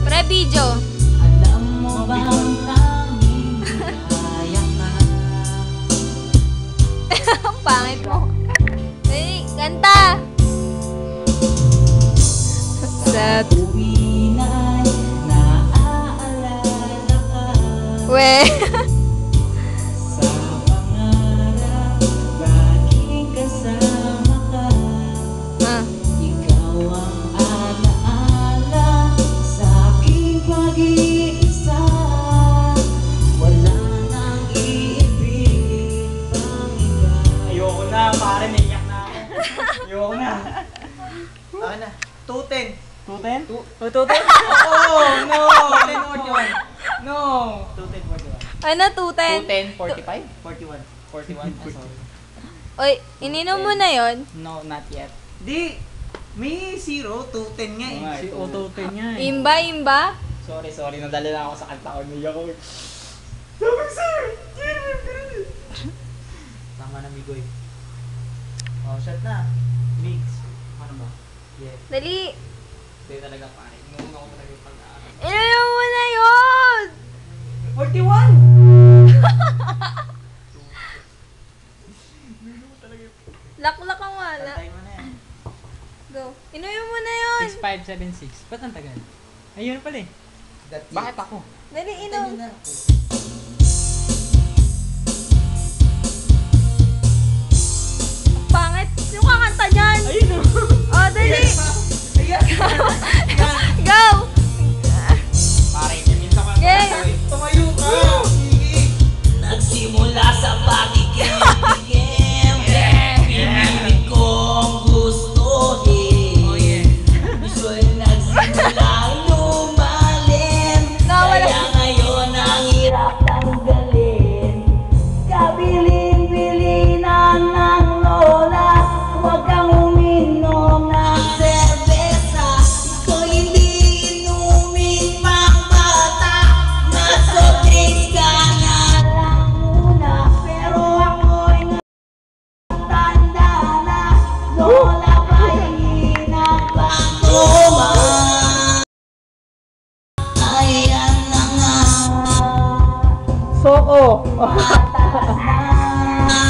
Pre video. Alam mo ba ang tanging kaya ka? Ang pangit mo. Hey, kanta! Sa Tuwin ay naaalala ka. we. Sa pangarap, laging kasama ka. Ah. Ikaw ang alaala sa aking pag-iisa. Wala nang iibigin pang iba. Ayoko na, pare, naiyak na ako. Ayoko na. Ano na? 210. 210? 210? Oh, no! 210 No! 210 Ano, 210? 210, 45? 41. 41, sorry. Oy, ininom mo na yon? No, not yet. Di, may 0, 210 nga eh. Si Otto 10 nga eh. Imba, imba? Sorry, nadala lang ako sa kanta ko. Niya ko. Sabi sir! Tama na, Migoy. Oh, shot na. Mix. Ano ba? Yeah. Dali. Hindi talaga pare. Noong ako talaga yung pag-aaral. Ininom mo na yun! 41! Laklak ang wala. Tantay mo na yan. Go. Inumin mo na yun. 6576. Ba't ang tagal? Ayun pala eh. Bakit ako? Dali, inom. Pangit. Yung kakanta niyan. Ayun o. Oh, dali. Ayan! Go. Pare, minsan ko Okay. Tumayo ka! Sige! Nagsimula sa pagiging-igim. Pinilit kong gustuhin. Gusto'y nagsimula lumalim. Nawala. Kaya ngayon ang hirap tanggalin. Kabilin-bilinan ng lola. Huwag kang uminom ng serbesa. Ito'y hindi inumin pang bata. Masotis ka na lang muna. Pero ako'y natanda na. Lola ba'y hinapatuma? Ayan na nga. Soko! Patas na.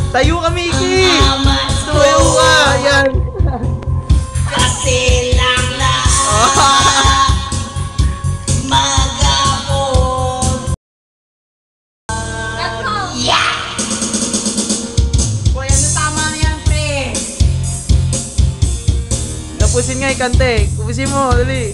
Tayo ka, Mickey! Amat Tumayo ka! Ayan! kasi lang na magapon. Let's go. Yeah! Boy, ano tama na yan, pre? Tapusin nga ikante. Ubusin mo, dali.